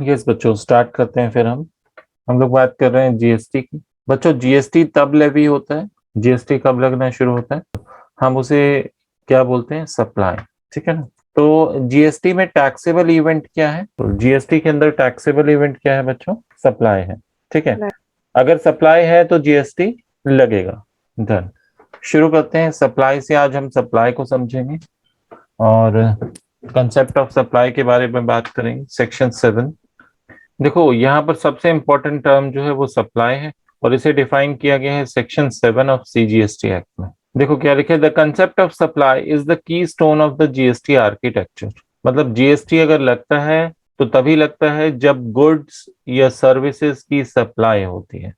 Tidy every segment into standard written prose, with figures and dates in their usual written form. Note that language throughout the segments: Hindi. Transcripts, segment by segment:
यस बच्चों, स्टार्ट करते हैं। फिर हम लोग बात कर रहे हैं जीएसटी की। बच्चों, जीएसटी तब लेवी होता है, जीएसटी कब लगना शुरू होता है, हम उसे क्या बोलते हैं, सप्लाई। ठीक है ना। तो जीएसटी में टैक्सेबल इवेंट क्या है, तो जीएसटी के अंदर टैक्सेबल इवेंट क्या है बच्चों, सप्लाई है। ठीक है, अगर सप्लाई है तो जीएसटी लगेगा। डन। शुरू करते हैं सप्लाई से। आज हम सप्लाई को समझेंगे और कंसेप्ट ऑफ सप्लाई के बारे में बात करेंगे। सेक्शन 7। देखो, यहाँ पर सबसे इंपॉर्टेंट टर्म जो है वो सप्लाई है और इसे डिफाइन किया गया है सेक्शन 7 ऑफ सीजीएसटी एक्ट में। देखो क्या लिखे, the concept of supply is the key stone of the GST architecture. मतलब जीएसटी अगर लगता है तो तभी लगता है जब गुड्स या सर्विसेज की सप्लाई होती है।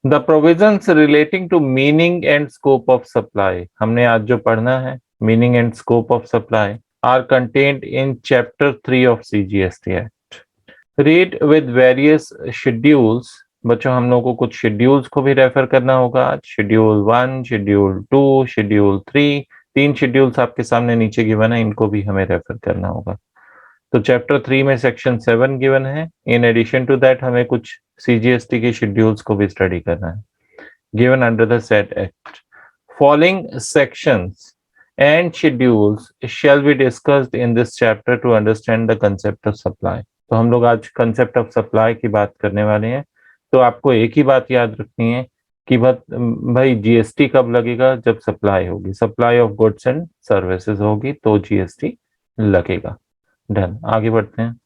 The provisions relating to meaning and scope of supply, हमने आज जो पढ़ना है meaning and scope of supply, are contained in chapter 3 of CGST act. Read with various schedules. बच्चों, हम लोग को कुछ शेड्यूल्स को भी रेफर करना होगा आज। शेड्यूल 1, शेड्यूल 2, शेड्यूल 3, 3 शेड्यूल्स आपके सामने नीचे गिवन है, इनको भी हमें रेफर करना होगा। तो चैप्टर 3 में सेक्शन 7 गिवन है। इन एडिशन टू दैट हमें कुछ सीजीएसटी के शेड्यूल्स को भी स्टडी करना है, given under the set act. Following sections and schedules shall be discussed in this chapter two understand the concept of supply. तो हम लोग आज कंसेप्ट ऑफ सप्लाई की बात करने वाले हैं। तो आपको एक ही बात याद रखनी है कि भाई जीएसटी कब लगेगा, जब सप्लाई होगी, supply of goods and services होगी तो जीएसटी लगेगा। डन, आगे बढ़ते हैं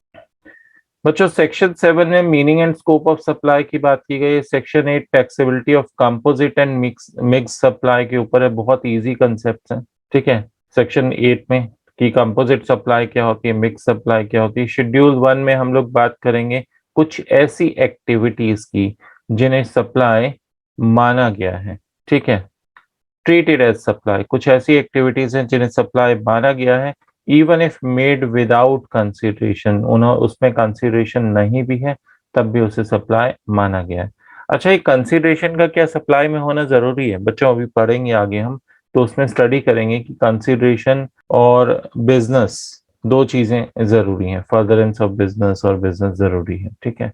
बच्चों। सेक्शन 7 में meaning and scope of supply की बात की गई है। Section 8 taxability of composite and mix supply के ऊपर है, बहुत इजी कंसेप्ट है। ठीक है, सेक्शन 8 में कि कंपोजिट सप्लाई क्या होती है, मिक्स सप्लाई क्या होती है। शेड्यूल 1 में हम लोग बात करेंगे कुछ ऐसी एक्टिविटीज की जिन्हें सप्लाई माना गया है। ठीक है, ट्रीटेड एज सप्लाई, कुछ ऐसी एक्टिविटीज हैं जिन्हें सप्लाई माना गया है, even if made without consideration, उसमें कंसिडरेशन नहीं भी है तब भी उसे सप्लाई माना गया है। अच्छा, ये कंसिडरेशन का क्या सप्लाई में होना जरूरी है बच्चों, अभी पढ़ेंगे आगे हम, तो उसमें स्टडी करेंगे कि कंसिडरेशन और बिजनेस दो चीजें जरूरी हैं, फर्दरेंस ऑफ बिजनेस और बिजनेस जरूरी है। ठीक है,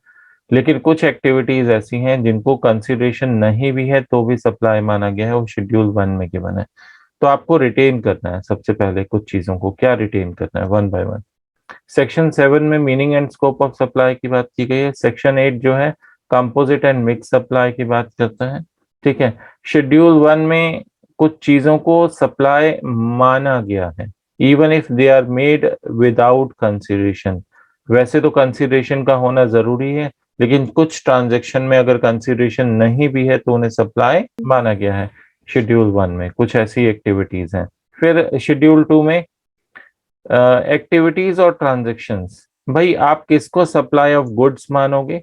लेकिन कुछ एक्टिविटीज ऐसी हैं जिनको कंसिडरेशन नहीं भी है तो भी सप्लाई माना गया है, वो शेड्यूल 1 में गिवन है। तो आपको रिटेन करना है सबसे पहले कुछ चीजों को, क्या रिटेन करना है, 1 बाय 1। सेक्शन 7 में meaning and scope of supply की बात की गई है। सेक्शन 8 जो है कंपोजिट एंड मिक्स सप्लाई की बात करता है। ठीक है, शेड्यूल 1 में कुछ चीजों को सप्लाई माना गया है, even if they are made without consideration. वैसे तो कंसिडरेशन का होना जरूरी है, लेकिन कुछ ट्रांजैक्शन में अगर कंसिडरेशन नहीं भी है तो उन्हें सप्लाई माना गया है। शेड्यूल 1 में कुछ ऐसी एक्टिविटीज हैं। फिर शेड्यूल 2 में एक्टिविटीज और ट्रांजैक्शंस। भाई, आप किसको सप्लाई ऑफ गुड्स मानोगे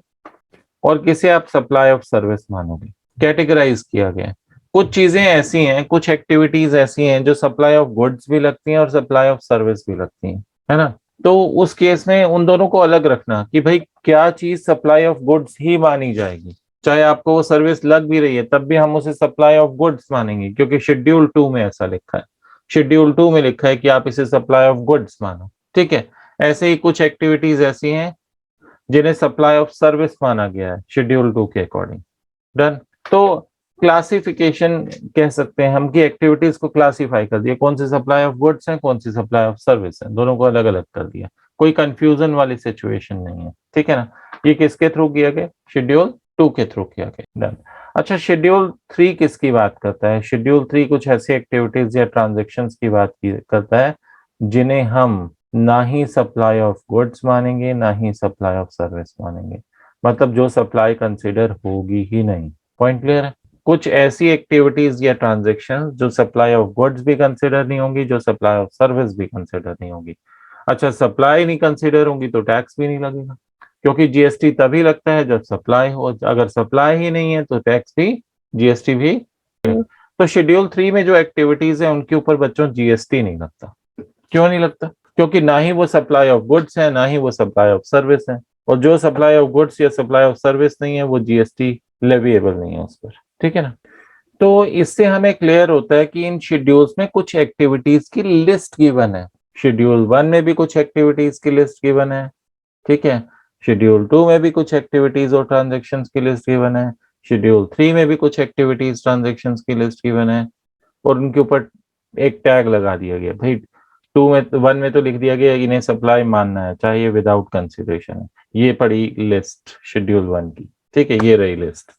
और किसे आप सप्लाई ऑफ सर्विस मानोगे, कैटेगराइज किया गया है। कुछ चीजें ऐसी हैं, कुछ एक्टिविटीज ऐसी हैं जो सप्लाई ऑफ गुड्स भी लगती हैं और सप्लाई ऑफ सर्विस भी लगती हैं, है ना। तो उस केस में उन दोनों को अलग रखना कि भाई क्या चीज सप्लाई ऑफ गुड्स ही मानी जाएगी, चाहे आपको वो सर्विस लग भी रही है तब भी हम उसे सप्लाई ऑफ गुड्स मानेंगे, क्योंकि शेड्यूल 2 में ऐसा लिखा है। शेड्यूल 2 में लिखा है कि आप इसे सप्लाई ऑफ गुड्स मानो। ठीक है, ऐसे ही कुछ एक्टिविटीज ऐसी हैं जिन्हें सप्लाई ऑफ सर्विस माना गया है शेड्यूल 2 के अकॉर्डिंग। डन। तो क्लासिफिकेशन कह सकते हैं हम कि एक्टिविटीज को क्लासिफाई कर दिया, कौन सी सप्लाई ऑफ गुड्स है, कौन सी सप्लाई ऑफ सर्विस है, दोनों को अलग अलग कर दिया, कोई कंफ्यूजन वाली सिचुएशन नहीं है। ठीक है ना। ये किसके थ्रू किया गया, शेड्यूल 2 के थ्रू किया गया। डन। अच्छा, शेड्यूल 3 किसकी बात करता है? शेड्यूल 3 कुछ ऐसी एक्टिविटीज या ट्रांजेक्शन्स की बात करता है जिन्हें हम ना ही सप्लाई ऑफ गुड्स मानेंगे ना ही सप्लाई ऑफ सर्विस मानेंगे, मतलब जो सप्लाई कंसिडर होगी ही नहीं। पॉइंट क्लियर है? कुछ ऐसी एक्टिविटीज या ट्रांजेक्शन जो सप्लाई ऑफ गुड्स भी कंसिडर नहीं होंगी, जो सप्लाई ऑफ सर्विस भी कंसिडर नहीं होगी। अच्छा, सप्लाई नहीं कंसिडर होंगी तो टैक्स भी नहीं लगेगा, क्योंकि जीएसटी तभी लगता है जब सप्लाई हो, अगर सप्लाई ही नहीं है तो टैक्स भी, जीएसटी भी। तो शेड्यूल 3 में जो एक्टिविटीज है उनके ऊपर बच्चों जीएसटी नहीं लगता। क्यों नहीं लगता? क्योंकि ना ही वो सप्लाई ऑफ गुड्स है ना ही वो सप्लाई ऑफ सर्विस है, और जो सप्लाई ऑफ गुड्स या सप्लाई ऑफ सर्विस नहीं है वो जीएसटी लेविएबल नहीं है उस पर। ठीक है ना। तो इससे हमें क्लियर होता है कि इन शेड्यूल्स में कुछ एक्टिविटीज की लिस्ट गिवन है। शेड्यूल 1 में भी कुछ एक्टिविटीज की लिस्ट गिवन है। ठीक है, शेड्यूल 2 में भी कुछ एक्टिविटीज और ट्रांजेक्शन्स की लिस्ट गिवन है, शेड्यूल 3 में भी कुछ एक्टिविटीज ट्रांजेक्शन्स की लिस्ट गिवन है, और उनके ऊपर एक टैग लगा दिया गया। भाई 1 में तो लिख दिया गया इन्हें सप्लाई मानना है, चाहे ये विदाउट कंसिडरेशन है। ये पड़ी लिस्ट शेड्यूल 1 की, ठीक है, ये रही लिस्ट।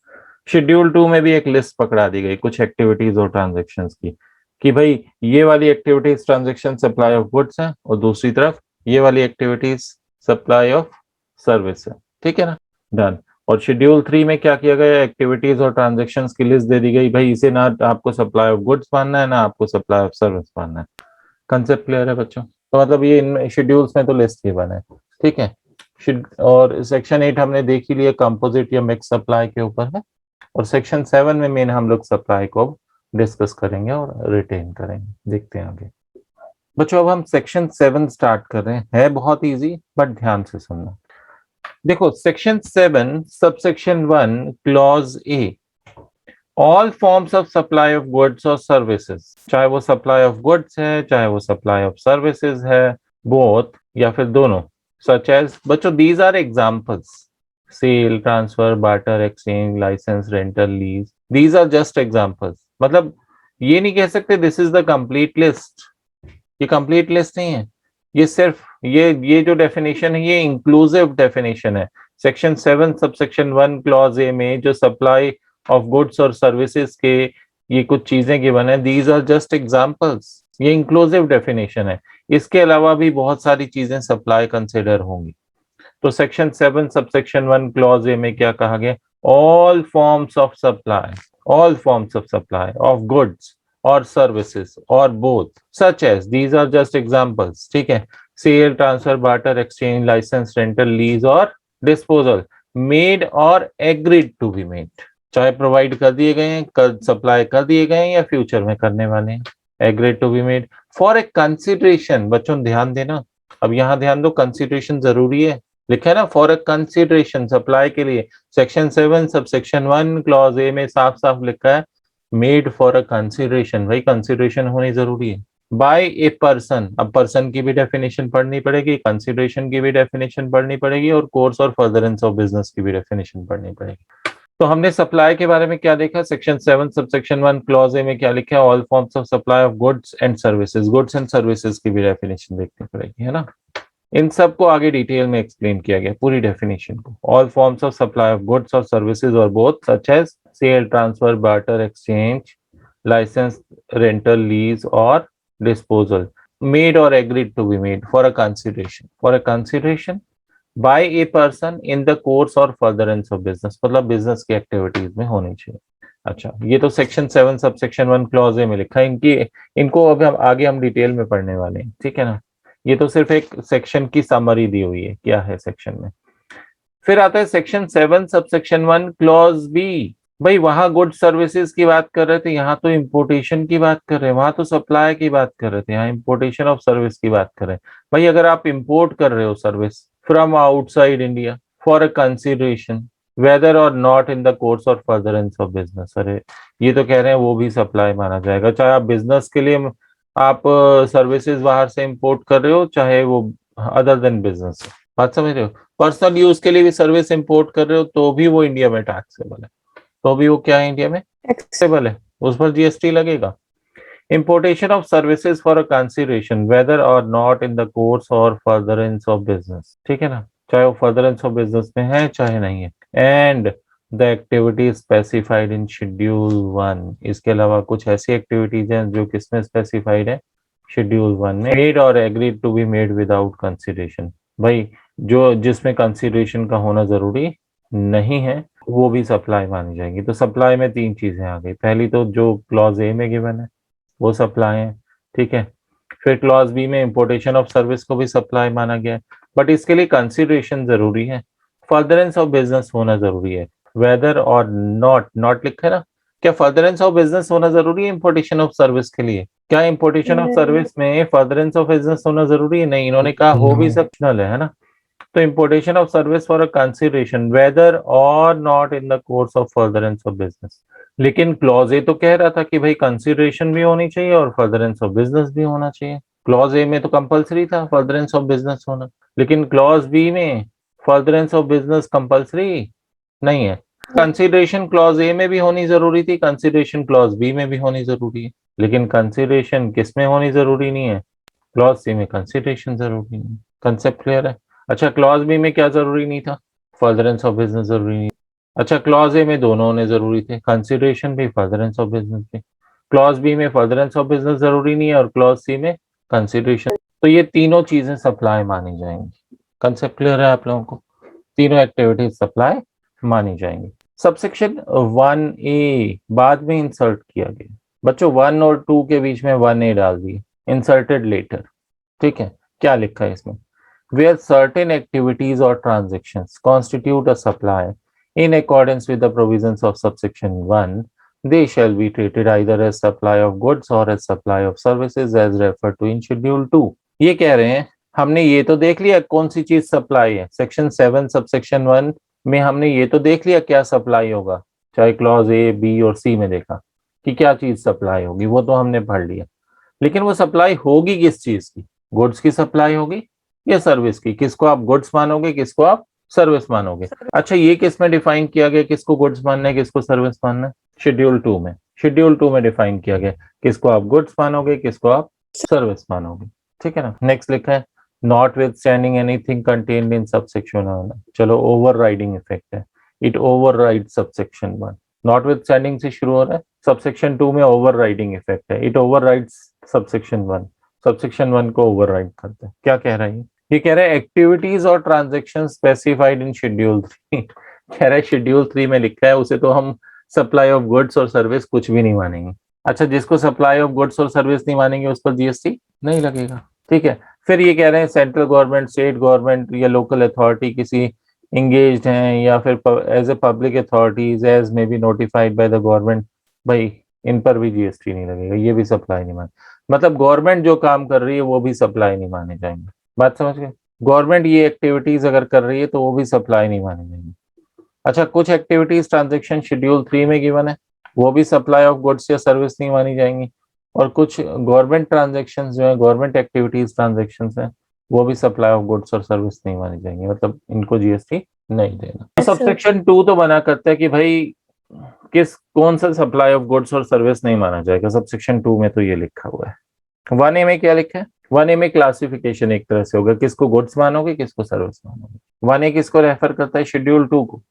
शेड्यूल 2 में भी एक लिस्ट पकड़ा दी गई कुछ एक्टिविटीज और ट्रांजेक्शन्स की, कि भाई ये वाली activities transaction supply of goods है, और दूसरी तरफ ये वाली एक्टिविटीज सप्लाई ऑफ सर्विस है, ठीक है ना, डन। और शेड्यूल 3 में क्या किया गया, एक्टिविटीज और ट्रांजेक्शन्स की लिस्ट दे दी गई, भाई इसे ना आपको सप्लाई ऑफ गुड्स मानना है, ना आपको सप्लाई ऑफ सर्विस मानना है। कंसेप्ट क्लियर है बच्चों? तो मतलब ये इन शेड्यूल्स में तो लिस्ट गिवन है, ठीक है। और सेक्शन 8 हमने देख ही लिया, कंपोजिट या मिक्स सप्लाई के ऊपर है, और सेक्शन 7 में मेन हम लोग सप्लाई को डिस्कस करेंगे और रिटेन करेंगे। देखते हैं आगे बच्चों। अब हम सेक्शन 7 स्टार्ट कर रहे हैं, है बहुत इजी, बट ध्यान से सुनना। देखो section 7 subsection 1 clause A, all forms of supply of goods और सर्विसेज, चाहे वो सप्लाई ऑफ गुड्स है चाहे वो सप्लाई ऑफ सर्विसेज है, बोथ या फिर दोनों, सच एज, बच्चों these are examples, sale, transfer, barter, exchange, license, rental, lease, these are just examples. मतलब ये नहीं कह सकते this is the complete list, ये कंप्लीट लिस्ट नहीं है, ये सिर्फ ये जो डेफिनेशन है ये इंक्लूसिव डेफिनेशन है। सेक्शन 7 सबसेक्शन 1 क्लॉज ए में जो सप्लाई ऑफ गुड्स और सर्विसेज के ये कुछ चीजें गिवन है, दीज आर जस्ट एग्जांपल्स, ये इंक्लूसिव डेफिनेशन है। इसके अलावा भी बहुत सारी चीजें सप्लाई कंसिडर होंगी। तो सेक्शन 7 सबसेक्शन 1 क्लॉज ए में क्या कहा गया, all forms of supply, all forms of supply of goods और सर्विसेज और both, such as, these are just examples, ठीक है, sale, transfer, barter, exchange, license, rental, lease और डिस्पोजल, मेड और एग्रीड टू बी मेड, चाहे प्रोवाइड कर दिए गए हैं, कर सप्लाई कर दिए गए हैं या फ्यूचर में करने वाले हैं, agreed to be made for a consideration. बच्चों ध्यान देना, अब यहां ध्यान दो, कंसिडरेशन जरूरी है, लिखा है ना, फॉर ए कंसिडरेशन, सप्लाई के लिए। सेक्शन 7 सबसेक्शन 1 क्लॉज ए में साफ साफ लिखा है मेड फॉर अ कंसिडरेशन, भाई कंसिडरेशन होनी जरूरी है। बाय ए पर्सन, अब पर्सन की भी डेफिनेशन पढ़नी पड़ेगी, कंसिडरेशन की भी डेफिनेशन पढ़नी पड़ेगी, और कोर्स और फर्दरेंस ऑफ बिजनेस की भी डेफिनेशन पढ़नी पड़ेगी। तो हमने सप्लाई के बारे में क्या देखा, सेक्शन 7 सबसेक्शन 1 क्लॉज ए में क्या लिखा है, all forms of supply of goods and services, goods and services की भी डेफिनेशन देखनी पड़ेगी, है ना। इन सब को आगे डिटेल में एक्सप्लेन किया गया, पूरी डेफिनेशन को, all forms of supply of goods और सर्विसेज और both, such as sale, transfer, barter, exchange, license, rental, lease और डिस्पोजल, मेड और agreed to be made for a consideration by a person in the course और फर्दरेंस ऑफ बिजनेस, मतलब बिजनेस की एक्टिविटीज में होनी चाहिए। अच्छा, ये तो सेक्शन 7 सबसेक्शन 1 क्लॉज ए में लिखा है, इनको अब हम आगे डिटेल में पढ़ने वाले हैं, ठीक है ना। ये तो सिर्फ एक सेक्शन की समरी दी हुई है क्या है सेक्शन में। फिर आता है सेक्शन 7 सबसेक्शन 1 क्लॉज बी, भाई वहां गुड सर्विसेज की बात कर रहे थे, यहाँ तो इंपोर्टेशन की बात कर रहे हैं, वहां तो सप्लाई की बात कर रहे थे, यहाँ इंपोर्टेशन ऑफ सर्विस की बात कर रहे हैं। भाई अगर आप इंपोर्ट कर रहे हो service from outside India for a consideration whether और नॉट इन द कोर्स और फर्दरेंस ऑफ बिजनेस, अरे ये तो कह रहे हैं वो भी सप्लाई माना जाएगा, चाहे आप बिजनेस के लिए आप सर्विसेज बाहर से इंपोर्ट कर रहे हो, चाहे वो अदर देन बिजनेस, बात समझ रहे हो, पर्सनल यूज के लिए भी सर्विस इंपोर्ट कर रहे हो तो भी वो इंडिया में टैक्सेबल है, तो भी वो क्या है इंडिया में टैक्सेबल है, उस पर जीएसटी लगेगा। Importation of services for a consideration whether और नॉट इन द कोर्स और फर्दरेंस ऑफ बिजनेस, ठीक है ना, चाहे वो फर्दरेंस ऑफ बिजनेस में है चाहे नहीं है, and the activity specified in schedule 1, इसके अलावा कुछ ऐसी एक्टिविटीज हैं जो किसमें स्पेसिफाइड है, शेड्यूल 1 में, मेड और agreed to be made without consideration, भाई जो जिसमें कंसिडरेशन का होना जरूरी नहीं है वो भी सप्लाई मानी जाएगी। तो सप्लाई में 3 चीजें आ गई, पहली तो जो क्लॉज ए में गिवन है वो सप्लाई है, ठीक है। फिर क्लॉज बी में इंपोर्टेशन ऑफ सर्विस को भी सप्लाई माना गया है, बट इसके लिए कंसिडरेशन जरूरी है, फर्दरेंस ऑफ बिजनेस होना जरूरी है, वेदर और नॉट लिखा है ना, क्या फर्दरेंस ऑफ बिजनेस होना जरूरी है इंपोर्टेशन ऑफ सर्विस के लिए, क्या इंपोर्टेशन ऑफ सर्विस में फर्दरेंस ऑफ बिजनेस होना जरूरी है, नहीं, इन्होंने कहा हो भी सक्शनल है ना। तो importation of service for a consideration whether or not in the course of furtherance of business, लेकिन क्लॉज ए तो कह रहा था कि भाई कंसिडरेशन भी होनी चाहिए और फर्दरेंस ऑफ बिजनेस भी होना चाहिए, क्लॉज ए में तो कंपलसरी था फर्दरेंस ऑफ बिजनेस होना, लेकिन क्लॉज बी में फर्दरेंस ऑफ बिजनेस कंपल्सरी नहीं है। कंसिडरेशन क्लॉज ए में भी होनी जरूरी थी, कंसिडरेशन क्लॉज बी में भी होनी जरूरी है, लेकिन कंसिडरेशन किस में होनी जरूरी नहीं है? क्लॉज सी में कंसिडरेशन जरूरी नहीं है। कंसेप्ट क्लियर है? अच्छा, क्लॉज बी में क्या जरूरी नहीं था? फर्दरेंस ऑफ बिजनेस जरूरी नहीं। अच्छा, क्लॉज ए में दोनों होने जरूरी थे, कंसिडरेशन भी फर्दरेंस ऑफ बिजनेस भी। क्लॉज बी में फर्दरेंस ऑफ बिजनेस जरूरी नहीं है और क्लॉज सी में कंसिडरेशन। तो ये तीनों चीजें सप्लाई मानी जाएंगी। कंसेप्ट क्लियर है आप लोगों को? तीनों एक्टिविटीज सप्लाई मानी जाएंगी। सबसेक्शन 1A बाद में इंसर्ट किया गया। बच्चों 1 और 2 के बीच में 1A डाल दिए, इंसर्टेड लेटर। ठीक है, क्या लिखा है इसमें? Where certain activities or transactions constitute a supply in accordance with the provisions of subsection 1, they shall be treated either as supply of goods or as supply of services as referred to in schedule 2। ये कह रहे हैं, हमने ये तो देख लिया कौन सी चीज सप्लाई है। सेक्शन 7 सबसेक्शन 1 में हमने ये तो देख लिया क्या सप्लाई होगा, चाहे क्लॉज ए बी और सी में देखा कि क्या चीज सप्लाई होगी, वो तो हमने पढ़ लिया। लेकिन वो सप्लाई होगी किस चीज की? गुड्स की सप्लाई होगी या सर्विस की? किसको आप गुड्स मानोगे, किसको आप सर्विस मानोगे? अच्छा, ये किस में डिफाइन किया गया किसको गुड्स मानना है किसको सर्विस मानना है? शेड्यूल 2 में। शेड्यूल 2 में डिफाइन किया गया किसको आप गुड्स मानोगे किसको आप सर्विस मानोगे। ठीक है ना? नेक्स्ट लिखा है not with standing anything contained in subsection 1। चलो, ओवर राइडिंग इफेक्ट है, it over ride subsection 1। Not with standing से शुरू हो रहा है, सबसेक्शन 2 में ओवर राइडिंग इफेक्ट है, it over rides subsection 1। Subsection 1 को ओवर राइड करता है। क्या कह रहा है ये कह रहा है एक्टिविटीज और ट्रांजेक्शन स्पेसिफाइड इन शेड्यूल 3। कह रहा है शेड्यूल 3 में लिखा है उसे तो हम सप्लाई ऑफ गुड्स और सर्विस कुछ भी नहीं मानेंगे। अच्छा, जिसको सप्लाई ऑफ गुड्स और सर्विस नहीं मानेंगे उस पर जीएसटी नहीं लगेगा। ठीक है, फिर ये कह रहे हैं सेंट्रल गवर्नमेंट, स्टेट गवर्नमेंट या लोकल अथॉरिटी किसी इंगेज्ड हैं या फिर as a public authorities as may be notified by the government, भाई इन पर भी जीएसटी नहीं लगेगा, ये भी सप्लाई नहीं माने। मतलब गवर्नमेंट जो काम कर रही है वो भी सप्लाई नहीं माने जाएंगे। बात समझ गए? गवर्नमेंट ये एक्टिविटीज अगर कर रही है तो वो भी सप्लाई नहीं माने जाएंगे। अच्छा, कुछ एक्टिविटीज ट्रांजेक्शन शेड्यूल 3 में गिवन है, वो भी सप्लाई ऑफ गुड्स या सर्विस नहीं मानी जाएंगी। और कुछ गवर्नमेंट ट्रांजेक्शन जो है, गवर्नमेंट एक्टिविटीज ट्रांजेक्शन है, वो भी सप्लाई ऑफ गुड्स और सर्विस नहीं मानी जाएंगी, मतलब इनको जीएसटी नहीं देना। सबसेक्शन 2 तो बना करता है कि भाई कौन सा सप्लाई ऑफ गुड्स और सर्विस नहीं माना जाएगा। सबसेक्शन 2 में तो ये लिखा हुआ है। 1A में क्या लिखा है? 1A में क्लासिफिकेशन एक तरह से होगा, किसको गुड्स मानोगे किसको सर्विस मानोगे। 1A किसको रेफर करता है? शेड्यूल 2 को।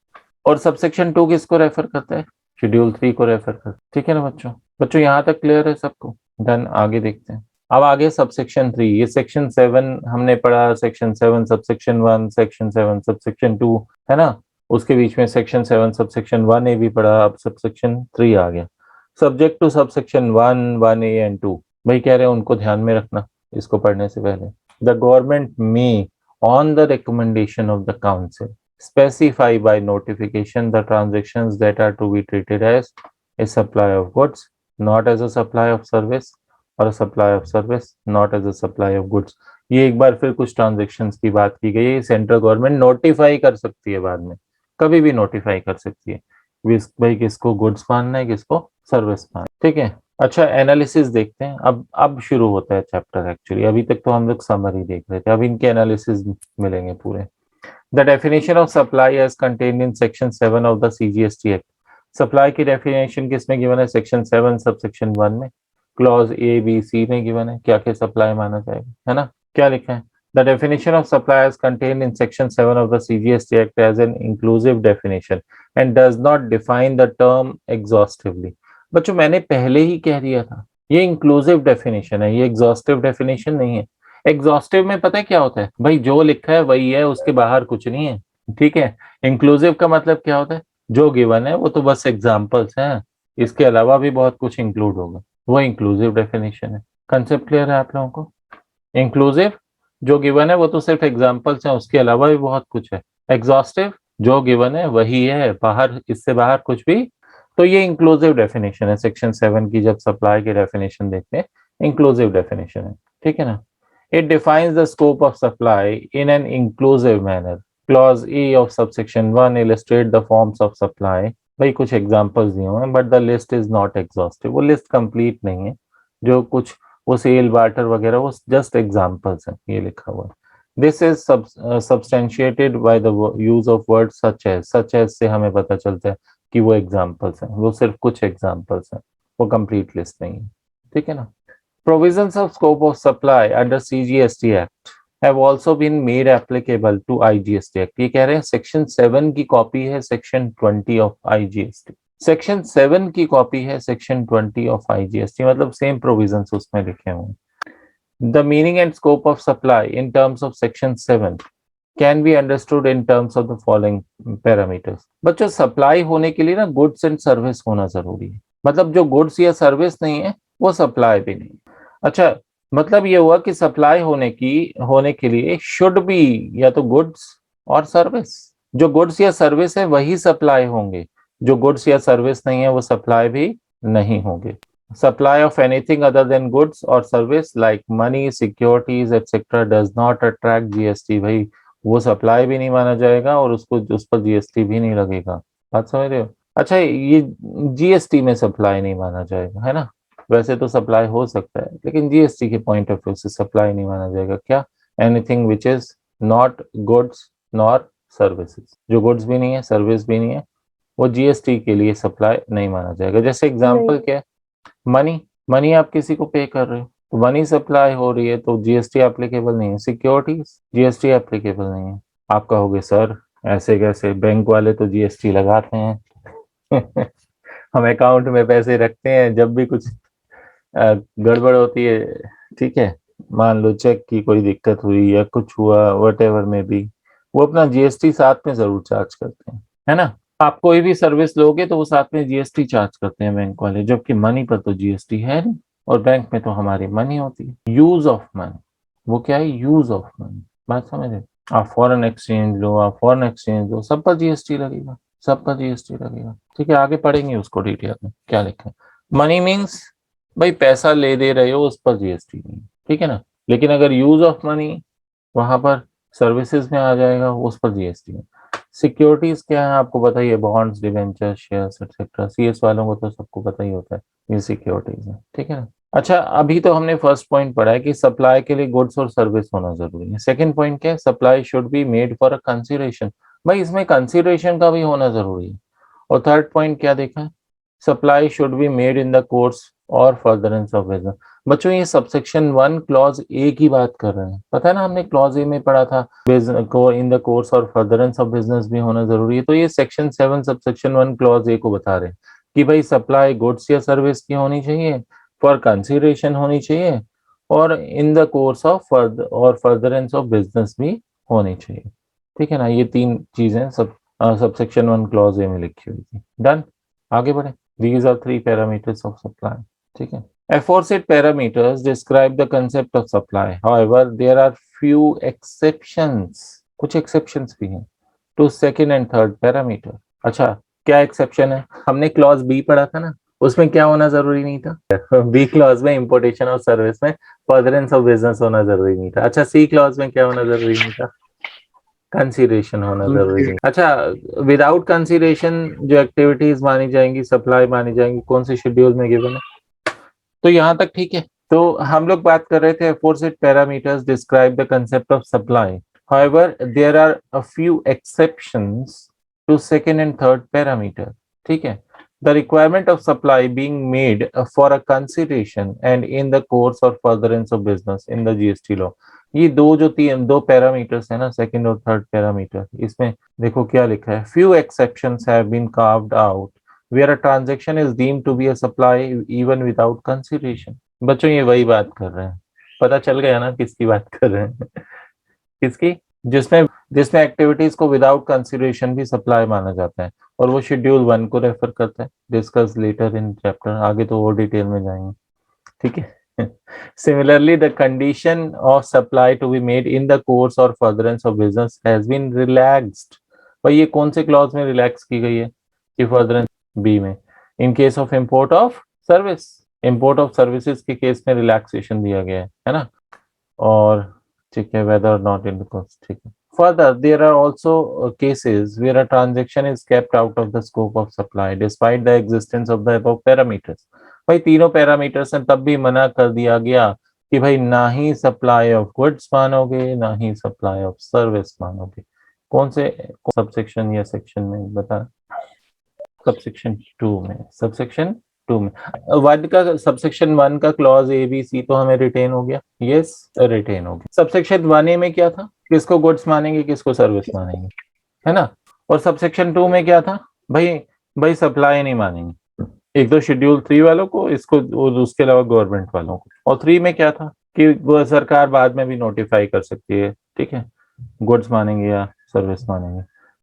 और सबसेक्शन 2 किसको रेफर करता है? शेड्यूल 3 को रेफर करता है। ठीक है ना बच्चों? बच्चों यहाँ तक क्लियर है सबको? डन, आगे देखते हैं। अब आगे सबसेक्शन 3, ये सेक्शन 7 हमने पढ़ा, सेक्शन 7 सबसेक्शन 1, सेक्शन 7 सबसेक्शन 2, है ना? उसके बीच में सेक्शन 7 सबसेक्शन 1A भी पढ़ा, अब सबसेक्शन 3 आ गया। Subject two subsection 1, 1A and 2, भाई कह रहे हैं उनको ध्यान में रखना इसको पढ़ने से पहले। द गवर्नमेंट में on the recommendation of the council specify by notification the transactions that are to be treated as a supply of goods, not as a supply of service, or a supply of service, not as a supply of goods। ये एक बार फिर कुछ ट्रांजेक्शन्स की बात की गई है। सेंट्रल गवर्नमेंट नोटिफाई कर सकती है, बाद में कभी भी नोटिफाई कर सकती है भाई किसको गुड्स मानना है किसको सर्विस मानना है। ठीक है, अच्छा एनालिसिस देखते हैं। अब शुरू होता है चैप्टर। एक्चुअली अभी तक तो हम लोग समरी देख रहे थे, अब इनके एनालिसिस मिलेंगे पूरे। The definition of supply as contained in section 7 of the CGST Act। Supply की definition किसमें given है? section 7 subsection 1 में, clause A, B, C में given है क्या क्या supply माना जाएगा, है ना? क्या लिखा है? The definition of supply as contained in section 7 of the CGST Act as an inclusive definition and does not define the term exhaustively। बच्चों मैंने पहले ही कह दिया था ये इंक्लूसिव डेफिनेशन है, ये एग्जॉस्टिव डेफिनेशन नहीं है। एग्जॉस्टिव में पता है क्या होता है? भाई जो लिखा है वही है, उसके बाहर कुछ नहीं है। ठीक है, इंक्लूसिव का मतलब क्या होता है? जो गिवन है वो तो बस एग्जांपल्स हैं, इसके अलावा भी बहुत कुछ इंक्लूड होगा, वो इंक्लूसिव डेफिनेशन है। कंसेप्ट क्लियर है आप लोगों को? इंक्लूसिव जो गिवन है वो तो सिर्फ एग्जांपल्स हैं, उसके अलावा भी बहुत कुछ है। एग्जॉस्टिव जो गिवन है वही है, बाहर इससे बाहर कुछ भी। तो ये इंक्लूसिव डेफिनेशन है। सेक्शन 7 की जब सप्लाई की डेफिनेशन देखते हैं, इंक्लूसिव डेफिनेशन है। ठीक है ना? It defines the scope of supply in an inclusive manner। Clause E of subsection 1 illustrate the forms of supply। भाई कुछ एग्जांपल्स दिए हुए हैं, but the list is not exhaustive. वो लिस्ट कंप्लीट नहीं है, जो कुछ वो सेल बार्टर वगैरह वो जस्ट एग्जांपल्स हैं, ये लिखा हुआ है। This is substantiated by the use of words such as से हमें पता चलता है कि वो एग्जाम्पल्स हैं, वो सिर्फ कुछ एग्जाम्पल्स हैं, वो कंप्लीट लिस्ट नहीं है, ठीक है ना। Provisions of scope of supply under CGST Act have also been made applicable to IGST Act. ये कह रहे हैं सेक्शन 7 की कॉपी है सेक्शन 20 ऑफ IGST, सेक्शन 7 की कॉपी है सेक्शन 20 ऑफ IGST, मतलब सेम प्रोविजंस उसमें लिखे हुए हैं। The meaning and scope of supply in terms of section 7 can be understood in terms of the following parameters. बच्चों सप्लाई होने के लिए ना गुड्स एंड सर्विस होना जरूरी है, मतलब जो गुड्स या सर्विस नहीं है वो सप्लाई भी नहीं। अच्छा, मतलब ये हुआ कि सप्लाई होने के लिए शुड बी या तो गुड्स और सर्विस, जो गुड्स या सर्विस है वही सप्लाई होंगे, जो गुड्स या सर्विस नहीं है वो सप्लाई भी नहीं होंगे। Supply of anything other than goods or service like money, securities, etc. does not attract GST। भाई वो सप्लाई भी नहीं माना जाएगा और उसको उस पर जीएसटी भी नहीं लगेगा, बात समझ रहे हो। अच्छा, ये जीएसटी में सप्लाई नहीं माना जाएगा, है ना। वैसे तो सप्लाई हो सकता है लेकिन जीएसटी के पॉइंट ऑफ व्यू से सप्लाई नहीं माना जाएगा। क्या? Anything which is not goods nor services, जो गुड्स भी नहीं है सर्विस भी नहीं है वो जीएसटी के लिए सप्लाई नहीं माना जाएगा। जैसे एग्जाम्पल क्या है, मनी, मनी आप किसी को पे कर रहे हो तो मनी सप्लाई हो रही है तो जीएसटी एप्लीकेबल नहीं है। सिक्योरिटीज जीएसटी एप्लीकेबल नहीं है। आप कहोगे सर ऐसे कैसे, बैंक वाले तो जीएसटी लगाते हैं हम अकाउंट में पैसे रखते हैं, जब भी कुछ गड़बड़ होती है, ठीक है, मान लो चेक की कोई दिक्कत हुई या कुछ हुआ व्हाटएवर में भी, वो अपना जीएसटी साथ में जरूर चार्ज करते हैं, है ना। आप कोई भी सर्विस लोगे तो वो साथ में जीएसटी चार्ज करते हैं बैंक वाले, जबकि मनी पर तो जीएसटी है नहीं और बैंक में तो हमारी मनी होती है। यूज ऑफ मनी, वो क्या है, यूज ऑफ मनी, बात समझ रहे। आप फॉरेन एक्सचेंज लो, आप फॉरेन एक्सचेंज लो, सब पर जीएसटी लगेगा, सब पर जीएसटी लगेगा, ठीक है। आगे पढ़ेंगे उसको डिटेल में क्या लिखा है। मनी मीन्स भाई पैसा ले दे रहे हो उस पर जीएसटी नहीं, ठीक है ना। लेकिन अगर यूज ऑफ मनी वहां पर सर्विसेज में आ जाएगा उस पर जीएसटी है। सिक्योरिटीज क्या है आपको पता ही है, bonds, debenture, shares etcetera. CS वालों को तो सबको पता ही होता है ये सिक्योरिटीज है, ठीक है ना। अच्छा, अभी तो हमने फर्स्ट पॉइंट पढ़ा है कि सप्लाई के लिए गुड्स और सर्विस होना जरूरी है। सेकंड पॉइंट क्या है, supply should be made for a consideration, भाई इसमें कंसीडरेशन का भी होना जरूरी है। और थर्ड पॉइंट क्या देखा है, supply should be made in the course और फर्दरेंस ऑफ बिजनेस। बच्चों ये सबसेक्शन 1 क्लॉज ए की बात कर रहे हैं, पता है ना, हमने क्लॉज ए में पढ़ा था को इन द कोर्स और फर्दरेंस ऑफ बिजनेस भी होना जरूरी है। तो ये सेक्शन 7 सबसेक्शन 1 क्लॉज ए को बता रहे हैं कि भाई सप्लाई गुड्स या सर्विस की होनी चाहिए, फॉर कंसिडरेशन होनी चाहिए और इन the course of furtherance of business भी होनी चाहिए, ठीक है ना। ये तीन चीजें सब सबसेक्शन 1 क्लॉज ए में लिखी हुई थी। डन, आगे बढ़े। These are 3 parameters of supply, ठीक है। Aforesaid parameters describe the concept of supply. However, there are few exceptions, कुछ exceptions भी हैं to second and third parameter। अच्छा, क्या exception है? हमने clause B पढ़ा था ना, उसमें क्या होना जरूरी नहीं था B क्लॉज में इंपोर्टेशन और सर्विस में फर्दरेंस ऑफ बिजनेस होना जरूरी नहीं था। अच्छा, C क्लॉज में क्या होना जरूरी नहीं था, कंसीडरेशन होना जरूरी है। अच्छा, विदाउट कंसीडरेशन जो एक्टिविटीज मानी जाएंगी, सप्लाई मानी जाएंगी, कौन से शेड्यूल में गिवन है, तो यहाँ तक ठीक है। तो हम लोग बात कर रहे थे aforesaid parameters describe the concept of supply. However, there are a few exceptions to second and third parameter, ठीक है। The requirement of supply being made for a consideration and in the course or furtherance of business in the GST law। ये दो पैरामीटर्स है ना, सेकंड और थर्ड पैरामीटर, इसमें देखो क्या लिखा है, few exceptions have been carved out where a transaction is deemed to be a supply even without consideration। बच्चों ये वही बात कर रहे हैं, पता चल गया ना किसकी बात कर रहे हैं किसकी, जिसमें जिसमें एक्टिविटीज को विदाउट कंसिडरेशन भी सप्लाई माना जाता है और वो शेड्यूल 1 को रेफर करता है। डिस्कस लेटर इन चैप्टर, आगे तो और डिटेल में जाएंगे, ठीक है। Similarly, the condition of supply to be made in the course or furtherance of business has been relaxed। भाई ये कौन से क्लॉज में रिलैक्स की गई है, कि फर्दरेंस बी में। In case of import of service, import of services के केस में रिलैक्सेशन दिया गया है ना। और ठीक है, whether or not in the cost, ठीक है। Further, there are also cases where a transaction is kept out of the scope of supply despite the existence of the above parameters। भाई तीनों पैरामीटर्स हैं तब भी मना कर दिया गया कि भाई ना ही सप्लाई ऑफ गुड्स मानोगे ना ही सप्लाई ऑफ सर्विस मानोगे। कौन से सबसेक्शन या सेक्शन में बता? सबसेक्शन 2 में, सबसेक्शन 2 में वन का, सबसेक्शन 1 का क्लॉज ए बी सी तो हमें रिटेन हो गया, यस रिटेन हो गया। सबसेक्शन 1 ए में क्या था, किसको गुड्स मानेंगे किसको सर्विस मानेंगे, है ना। और सबसेक्शन 2 में क्या था, भाई भाई सप्लाई नहीं मानेंगे, एक तो शेड्यूल 3 वालों को, इसको और उसके अलावा गवर्नमेंट वालों को। और 3 में क्या था कि वो सरकार बाद में भी नोटिफाई कर सकती है, ठीक है, गुड्स मानेंगे या सर्विस मानेंगे।